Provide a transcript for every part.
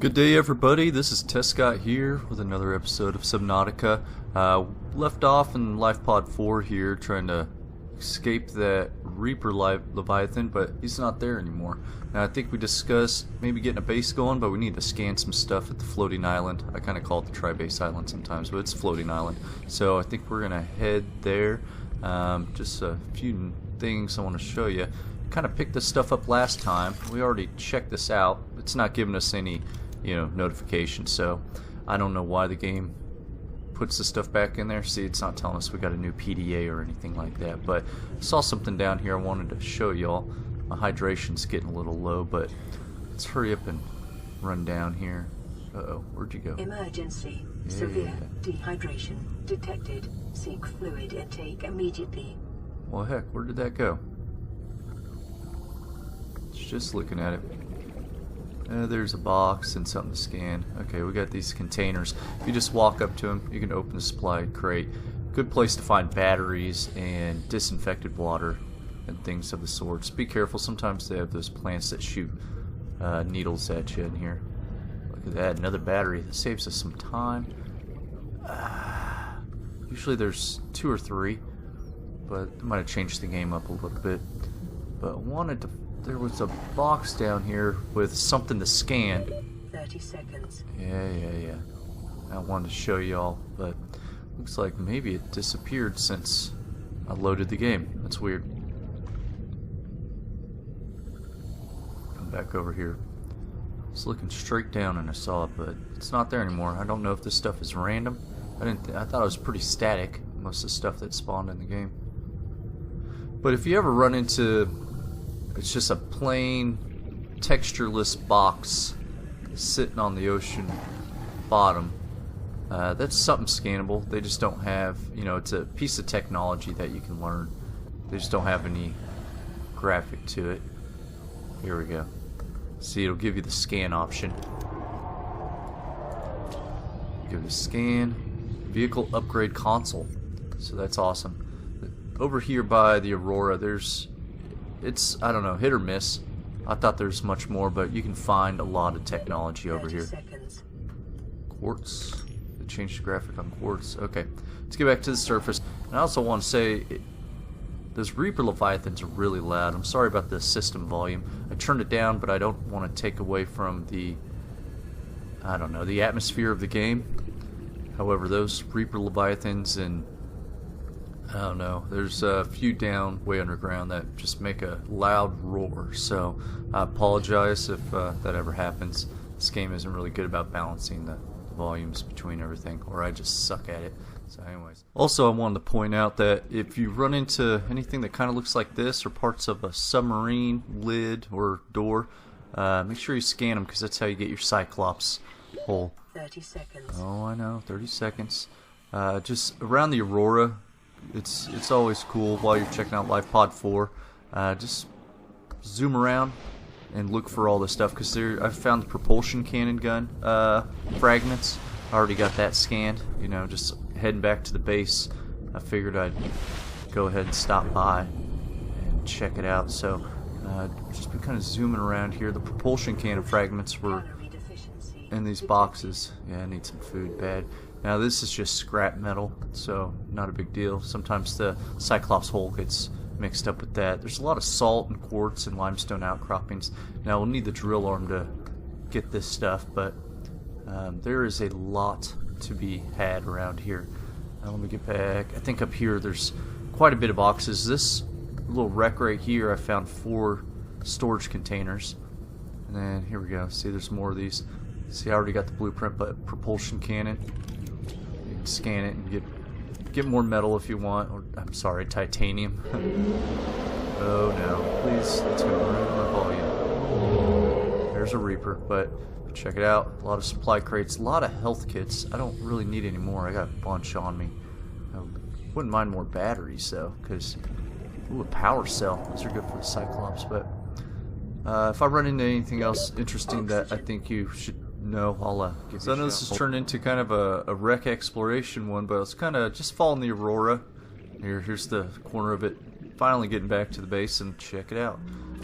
Good day everybody, this is Tescot here with another episode of Subnautica. Left off in Life Pod 4 here trying to escape that Reaper Leviathan, but he's not there anymore. Now I think we discussed maybe getting a base going, but we need to scan some stuff at the floating island. I kind of call it the Tri-Base Island sometimes, but it's floating island. So I think we're going to head there. Just a few things I want to show you. Kind of picked this stuff up last time. We already checked this out. It's not giving us any notification, so I don't know why the game puts the stuff back in there. See, it's not telling us we got a new PDA or anything like that, but I saw something down here I wanted to show y'all. My hydration's getting a little low, but let's hurry up and run down here. Uh-oh, where'd you go? Emergency. Severe dehydration detected. Seek fluid intake immediately. Well, heck, where did that go? It's just looking at it. There's a box and something to scan. Okay, we got these containers. If you just walk up to them, you can open the supply crate. Good place to find batteries and disinfected water and things of the sorts. Be careful, sometimes they have those plants that shoot needles at you in here. Look at that, another battery. That saves us some time. Usually there's 2 or 3, but it might have changed the game up a little bit. But there was a box down here with something to scan. 30 seconds. Yeah. I wanted to show y'all, but looks like maybe it disappeared since I loaded the game. That's weird. Come back over here. I was looking straight down and I saw it, but it's not there anymore. I don't know if this stuff is random. I thought it was pretty static, most of the stuff that spawned in the game. But if you ever run into, it's just a plain textureless box sitting on the ocean bottom. That's something scannable. They just don't have, it's a piece of technology that you can learn. They just don't have any graphic to it. Here we go. See, it'll give you the scan option. Give it a scan. Vehicle upgrade console. So that's awesome. Over here by the Aurora, it's, I don't know, hit or miss. I thought there's much more, but you can find a lot of technology over here. Seconds. Quartz. They changed the graphic on quartz. Okay, let's get back to the surface. And I also want to say, those Reaper Leviathans are really loud. I'm sorry about the system volume. I turned it down, but I don't want to take away from the, the atmosphere of the game. However, those Reaper Leviathans and I don't know, there's a few down way underground that just make a loud roar, so I apologize if that ever happens. This game isn't really good about balancing the volumes between everything, or I just suck at it. So anyways. Also, I wanted to point out that if you run into anything that kind of looks like this, or parts of a submarine lid or door, make sure you scan them, because that's how you get your Cyclops hole. 30 seconds. Oh, I know, 30 seconds. Just around the Aurora, it's always cool while you're checking out Life Pod 4. Just zoom around and look for all this stuff, because I found the propulsion cannon gun fragments. I already got that scanned. Just heading back to the base, I figured I'd go ahead and stop by and check it out. So just been kind of zooming around here. The propulsion cannon fragments were in these boxes. Yeah, I need some food bad. Now this is just scrap metal, so not a big deal. Sometimes the Cyclops hole gets mixed up with that. There's a lot of salt and quartz and limestone outcroppings. Now we'll need the drill arm to get this stuff, but there is a lot to be had around here. Now let me get back. I think up here there's quite a bit of boxes. This little wreck right here, I found 4 storage containers. And then here we go. See, there's more of these. See, I already got the blueprint, but propulsion cannon. You can scan it and get more metal if you want, or I'm sorry, titanium. Oh no, please, it's gonna ruin our volume. There's a Reaper, but check it out. A lot of supply crates, a lot of health kits. I don't really need any more. I got a bunch on me. I wouldn't mind more batteries though, because a power cell. Those are good for the Cyclops. But if I run into anything else interesting that I think you should know, I'll give you a shout. So I know this has turned into kind of a wreck exploration one, but it's kind of just following the Aurora. Here's the corner of it finally getting back to the base, and check it out.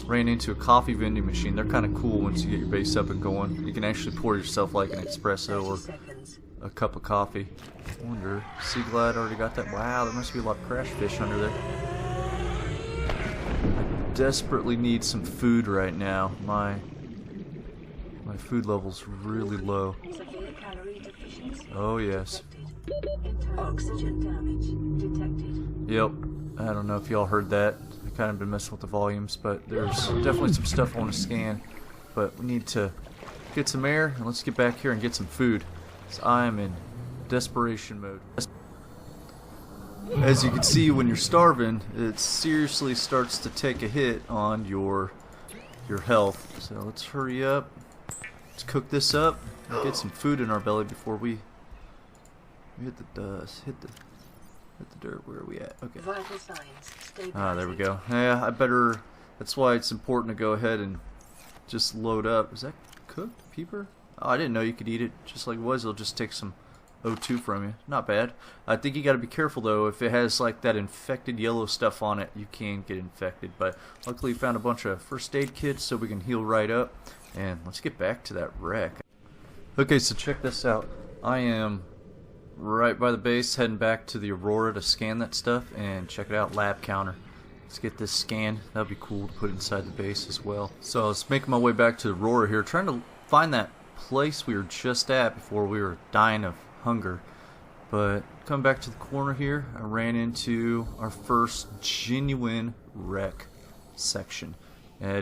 Ran into a coffee vending machine. They're kind of cool once you get your base up and going. You can actually pour yourself like an espresso or a cup of coffee. I wonder, Sea Glide already got that? Wow, there must be a lot of crash fish under there. I desperately need some food right now. My food level's really low. Oh yes. Oxygen damage detected. Yep. I don't know if y'all heard that. I've kind of been messing with the volumes, but there's definitely some stuff I want to scan. But we need to get some air, and let's get back here and get some food. So I am in desperation mode. As you can see, when you're starving, it seriously starts to take a hit on your health. So let's hurry up. Let's cook this up and get some food in our belly before we hit the dust. Hit the dirt. Where are we at? Okay. Vital signs. Ah, there we go. Yeah, I better. That's why it's important to go ahead and just load up. Is that cooked peeper? Oh, I didn't know you could eat it just like it was. It'll just take some O2 from you. Not bad. I think you got to be careful though. If it has like that infected yellow stuff on it, you can get infected. But luckily, we found a bunch of first aid kits so we can heal right up. And let's get back to that wreck. Okay, so check this out. I am right by the base, heading back to the Aurora to scan that stuff, and check it out, lab counter. Let's get this scanned. That'd be cool to put inside the base as well. So I was making my way back to the Aurora here, trying to find that place we were just at before we were dying of hunger. But coming back to the corner here, I ran into our first genuine wreck section.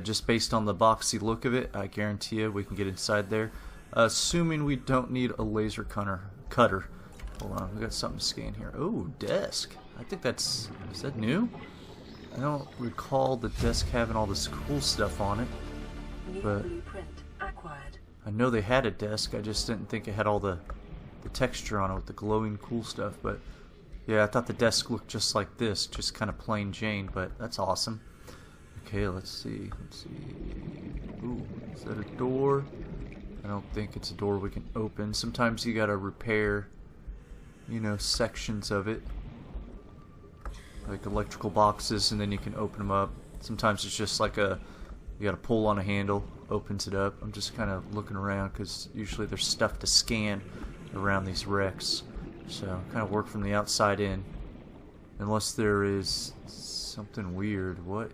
Just based on the boxy look of it, I guarantee you we can get inside there. Assuming we don't need a laser cutter. Hold on, we got something to scan here. Oh, desk. I think is that new? I don't recall the desk having all this cool stuff on it. But I know they had a desk, I just didn't think it had all the texture on it with the glowing cool stuff. But yeah, I thought the desk looked just like this, just kind of plain Jane, but that's awesome. Okay, let's see. Ooh, is that a door? I don't think it's a door we can open. Sometimes you gotta repair, you know, sections of it, like electrical boxes, and then you can open them up. Sometimes it's just like you gotta pull on a handle, opens it up. I'm just kind of looking around because usually there's stuff to scan around these wrecks, so kind of work from the outside in, unless there is something weird. What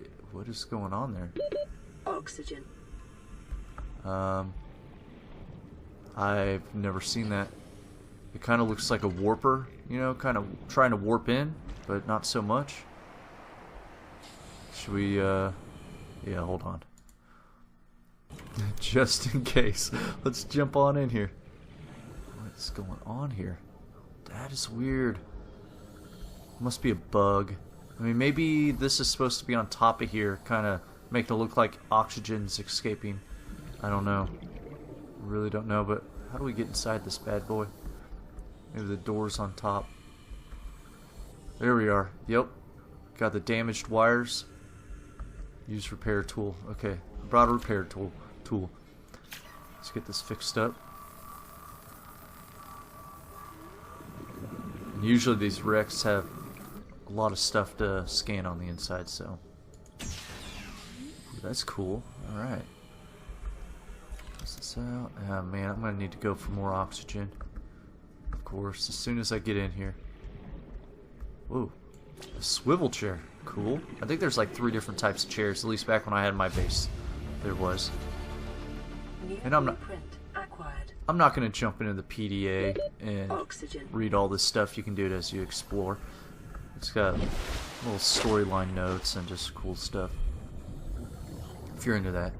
is going on there? Oxygen. I've never seen that. It kind of looks like a warper, you know, kind of trying to warp in, but not so much. Should we, yeah, hold on. Just in case. Let's jump on in here. What's going on here? That is weird. Must be a bug. I mean, maybe this is supposed to be on top of here, kind of make it look like oxygen's escaping. I don't know. Really don't know, but how do we get inside this bad boy? Maybe the door's on top. There we are. Yep. Got the damaged wires. Use repair tool. Okay. Brought a repair tool. Let's get this fixed up. And usually these wrecks have a lot of stuff to scan on the inside, so that's cool. Alright. Test this out. Oh man, I'm gonna need to go for more oxygen. Of course, as soon as I get in here. Whoa. A swivel chair. Cool. I think there's like 3 different types of chairs, at least back when I had my base. There was. And I'm not gonna jump into the PDA and read all this stuff. You can do it as you explore. It's got little storyline notes and just cool stuff, if you're into that.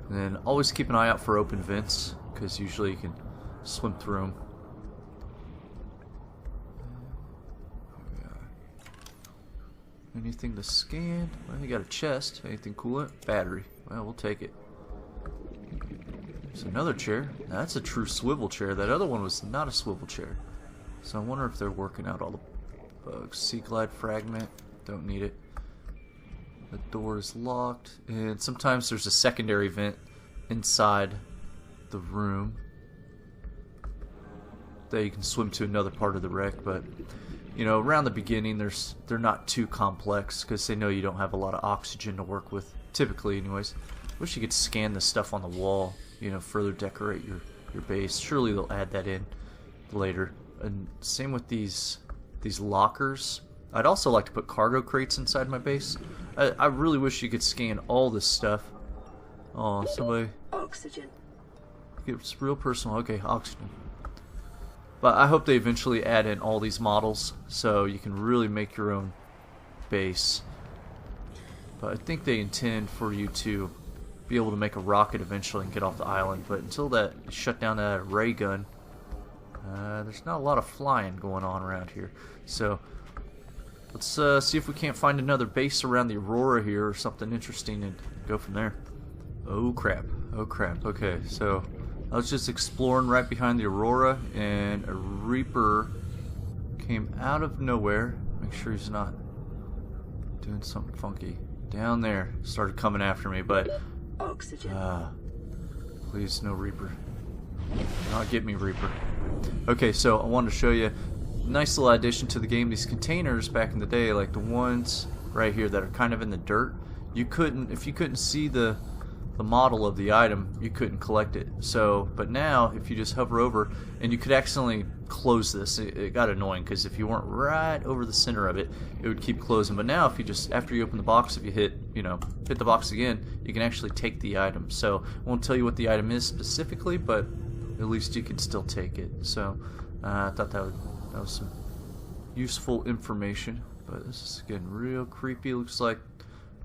And then always keep an eye out for open vents, because usually you can swim through them. Anything to scan? Well, you got a chest. Anything cool? Battery. Well, we'll take it. There's another chair. Now, that's a true swivel chair. That other one was not a swivel chair. So I wonder if they're working out all the bugs. Sea Glide fragment. Don't need it. The door is locked. And sometimes there's a secondary vent inside the room. that you can swim to another part of the wreck, but you know, around the beginning they're not too complex because they know you don't have a lot of oxygen to work with, typically anyways. Wish you could scan the stuff on the wall, you know, further decorate your base. Surely they'll add that in later. And same with these lockers. I'd also like to put cargo crates inside my base. I really wish you could scan all this stuff. Oh, somebody. Oxygen. It's real personal. Okay, oxygen. But I hope they eventually add in all these models so you can really make your own base. But I think they intend for you to be able to make a rocket eventually and get off the island. But until that, shut down that ray gun, there's not a lot of flying going on around here. So let's see if we can't find another base around the Aurora here or something interesting and go from there. Oh crap. Oh crap. Okay, so I was just exploring right behind the Aurora and a Reaper came out of nowhere. Make sure he's not doing something funky. Down there, started coming after me, but Oxygen. please, no Reaper. Do not get me, Reaper. Okay, so I wanted to show you a nice little addition to the game. These containers back in the day, like the ones right here that are kind of in the dirt, you couldn't, if you couldn't see the model of the item, you couldn't collect it. So, but now if you just hover over, and you could accidentally close this, it got annoying because if you weren't right over the center of it, it would keep closing. But now if you just, after you open the box, if you hit the box again, you can actually take the item. So I won't tell you what the item is specifically, but at least you can still take it. So I thought that was some useful information. But this is getting real creepy. Looks like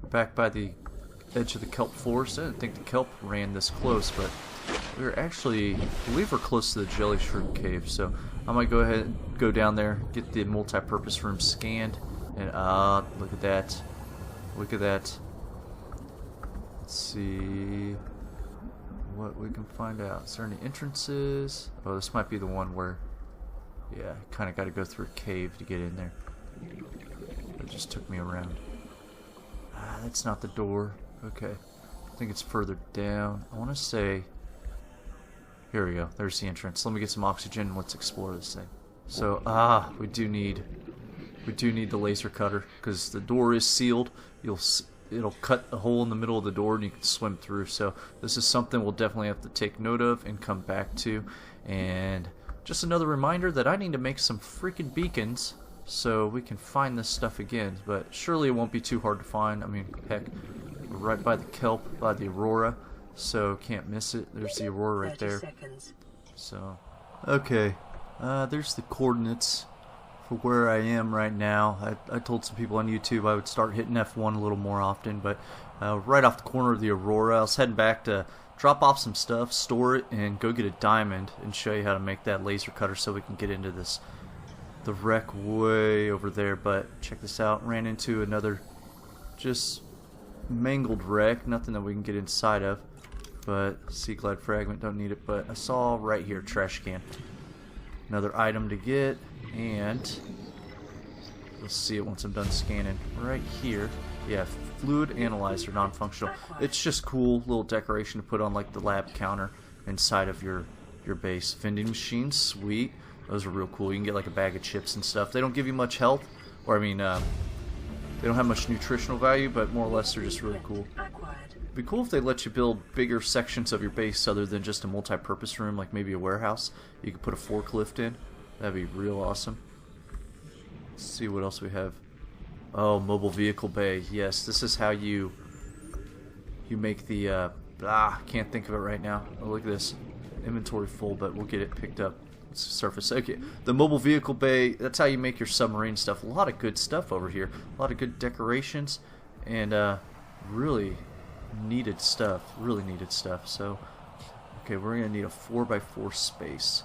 we're back by the edge of the kelp forest. I didn't think the kelp ran this close, but we're actually, I believe we're close to the jelly shroom cave. So I might go ahead and go down there, get the multi-purpose room scanned, and look at that. Look at that. Let's see what we can find out. Is there any entrances? Oh, this might be the one where, yeah, kind of got to go through a cave to get in there. It just took me around. That's not the door. Okay. I think it's further down. I want to say, here we go. There's the entrance. Let me get some oxygen. Let's explore this thing. So, we do need the laser cutter because the door is sealed. It'll cut a hole in the middle of the door and you can swim through. So this is something we'll definitely have to take note of and come back to. And just another reminder that I need to make some freaking beacons so we can find this stuff again. But surely it won't be too hard to find. I mean, heck, we're right by the kelp, by the Aurora, so can't miss it. There's the Aurora right there. So, okay, there's the coordinates for where I am right now. I told some people on YouTube I would start hitting F1 a little more often, but right off the corner of the Aurora, I was heading back to drop off some stuff, store it, and go get a diamond and show you how to make that laser cutter so we can get into the wreck way over there. But check this out, ran into another just mangled wreck, nothing that we can get inside of, but sea glide fragment, don't need it. But I saw right here, trash can, another item to get, and let's see it once I'm done scanning. Right here, yeah, fluid analyzer, non-functional. It's just cool little decoration to put on like the lab counter inside of your base. Vending machines, sweet. Those are real cool. You can get like a bag of chips and stuff. They don't give you much health, or I mean, they don't have much nutritional value, but more or less they're just really cool. It'd be cool if they let you build bigger sections of your base other than just a multi-purpose room, like maybe a warehouse. You could put a forklift in. That'd be real awesome. Let's see what else we have. Oh, mobile vehicle bay. Yes, this is how you make the can't think of it right now. Oh, look at this. Inventory full, but we'll get it picked up. Surface. Okay, the mobile vehicle bay, that's how you make your submarine stuff. A lot of good stuff over here. A lot of good decorations and really needed stuff. Really needed stuff. So, okay, we're going to need a 4x4 space.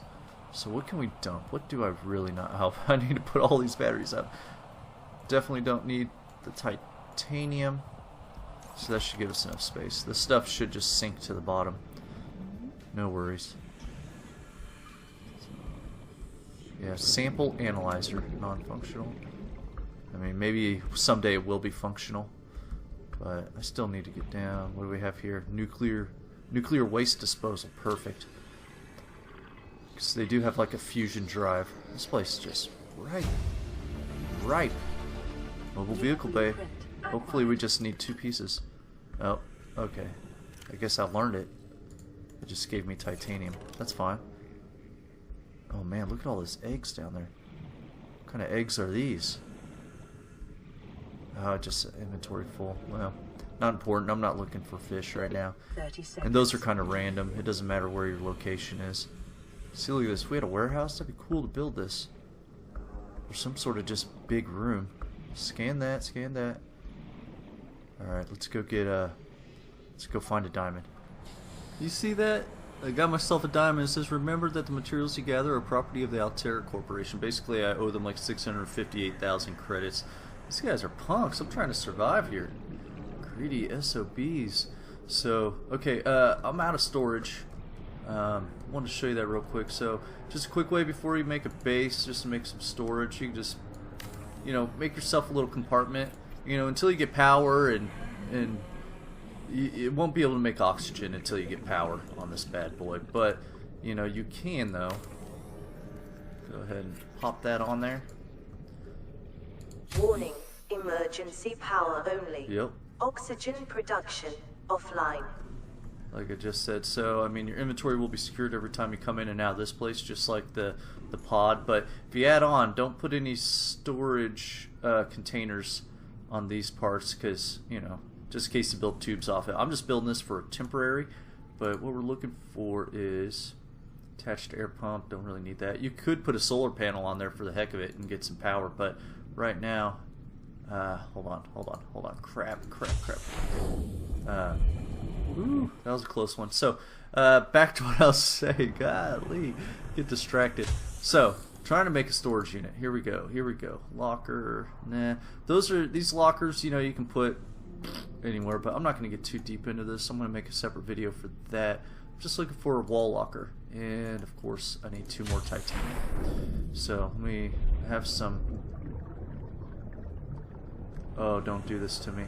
So what can we dump? What do I really not have? I need to put all these batteries up. Definitely don't need the titanium. So that should give us enough space. This stuff should just sink to the bottom. No worries. Yeah, sample analyzer, non-functional. I mean, maybe someday it will be functional, but I still need to get down. What do we have here? Nuclear waste disposal. Perfect. Because they do have like a fusion drive. This place is just ripe. Ripe. Mobile vehicle bay. Hopefully we just need 2 pieces. Oh, okay. I guess I learned it. It just gave me titanium. That's fine. Oh man, look at all those eggs down there. What kind of eggs are these? Oh, just inventory full. Well, not important. I'm not looking for fish right now. 30 seconds. And those are kind of random. It doesn't matter where your location is. See, look at this. If we had a warehouse, that'd be cool to build this. Or some sort of just big room. Scan that, scan that. Alright, let's go get let's go find a diamond. You see that? I got myself a diamond. It says, remember that the materials you gather are property of the Altera Corporation. Basically, I owe them like 658,000 credits. These guys are punks. I'm trying to survive here. Greedy SOBs. So, okay, I'm out of storage. I wanted to show you that real quick. So, just a quick way before you make a base, just to make some storage. You can just, you know, make yourself a little compartment. You know, until you get power, and it won't be able to make oxygen until you get power on this bad boy. But, you know, you can though. Go ahead and pop that on there. Warning, emergency power only. Yep. Oxygen production offline. Like I just said, so I mean your inventory will be secured every time you come in and out of this place, just like the pod. But if you add on, don't put any storage containers on these parts, because, you know, just in case you build tubes off it. I'm just building this for temporary, but what we're looking for is attached air pump. Don't really need that. You could put a solar panel on there for the heck of it and get some power, but right now, hold on. Crap. Ooh, that was a close one. So, back to what I was saying. Golly, get distracted. So, trying to make a storage unit. Here we go. Locker. Nah. These lockers, you know, you can put anywhere, but I'm not going to get too deep into this. I'm going to make a separate video for that. I'm just looking for a wall locker. And, of course, I need 2 more titanium. So, let me have some... Oh, don't do this to me.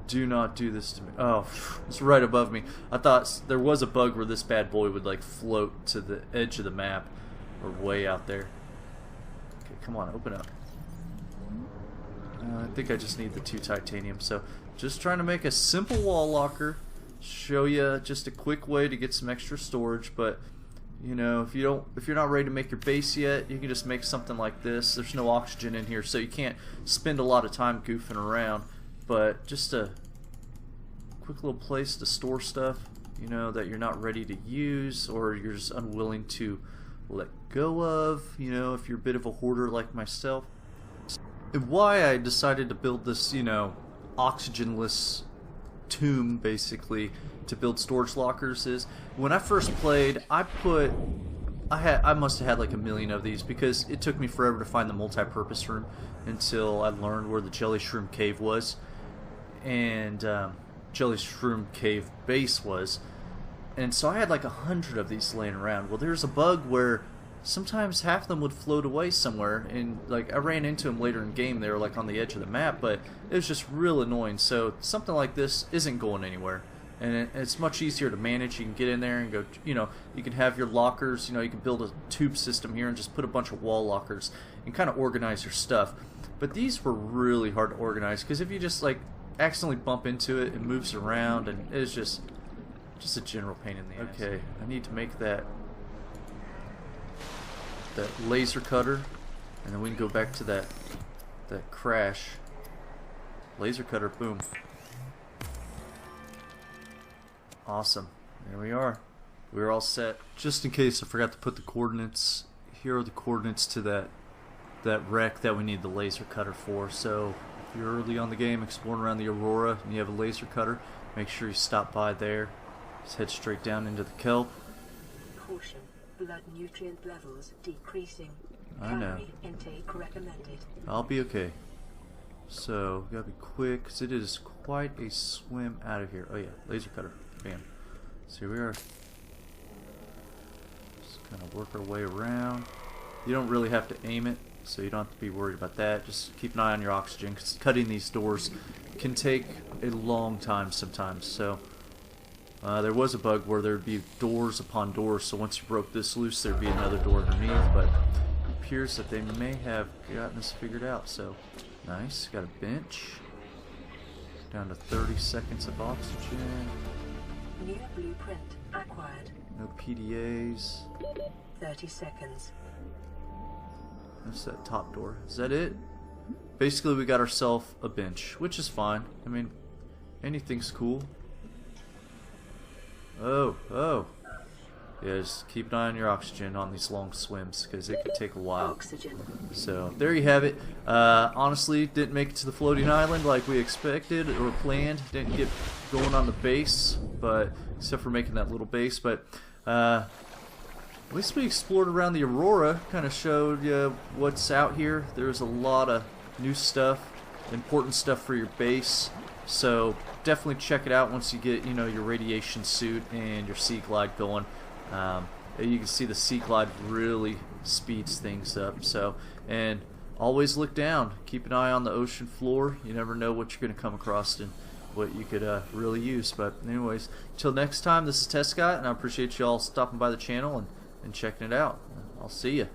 Do not do this to me. Oh, it's right above me. I thought there was a bug where this bad boy would like float to the edge of the map, or way out there. Okay, come on, open up. I think I just need the 2 titanium. So, just trying to make a simple wall locker. Show you just a quick way to get some extra storage. But you know, if you're not ready to make your base yet, you can just make something like this. There's no oxygen in here, so you can't spend a lot of time goofing around. But just a quick little place to store stuff, you know, that you're not ready to use, or you're just unwilling to let go of, you know, if you're a bit of a hoarder like myself. And why I decided to build this, you know, oxygenless tomb, basically, to build storage lockers is, when I first played, I must have had like 1 million of these, because it took me forever to find the multi-purpose room until I learned where the jelly shroom cave was. And jelly shroom cave base was, and so I had like 100 of these laying around. Well, there's a bug where sometimes half of them would float away somewhere, and like I ran into them later in game. They were like on the edge of the map, but it was just real annoying. So something like this isn't going anywhere, and it's much easier to manage. You can get in there and go, you know, you can have your lockers, you know, you can build a tube system here and just put a bunch of wall lockers and kind of organize your stuff. But these were really hard to organize, because if you just like accidentally bump into it, it moves around, and it's just a general pain in the ass. Okay, I need to make that laser cutter, and then we can go back to that crash. Laser cutter, boom. Awesome. There we are. We're all set. Just in case I forgot to put the coordinates, here are the coordinates to that wreck that we need the laser cutter for. So if you're early on the game exploring around the Aurora and you have a laser cutter, make sure you stop by there. Just head straight down into the kelp. Caution, blood nutrient levels decreasing. I know. Calorie intake recommended. I'll be okay. So, gotta be quick, because it is quite a swim out of here. Oh yeah, laser cutter. Bam. So here we are. Just kind of work our way around. You don't really have to aim it, so you don't have to be worried about that. Just keep an eye on your oxygen, because cutting these doors can take a long time sometimes. So There was a bug where there'd be doors upon doors, so once you broke this loose, there'd be another door underneath, but it appears that they may have gotten this figured out, so nice. Got a bench. Down to 30 seconds of oxygen. New blueprint acquired. No PDAs. 30 seconds. That's that top door. Is that it? Basically, we got ourselves a bench, which is fine. I mean, anything's cool. Oh. Yeah, just keep an eye on your oxygen on these long swims, because it could take a while. Oxygen. So, there you have it. Honestly, didn't make it to the floating island like we expected or planned. Didn't get going on the base, but except for making that little base. But at least we explored around the Aurora, kind of showed you what's out here. There's a lot of new stuff, important stuff for your base. So definitely check it out once you get, you know, your radiation suit and your sea glide going. You can see the sea glide really speeds things up. So, and always look down. Keep an eye on the ocean floor. You never know what you're going to come across and what you could really use. But anyways, till next time, this is Tescot, and I appreciate you all stopping by the channel and checking it out. I'll see you.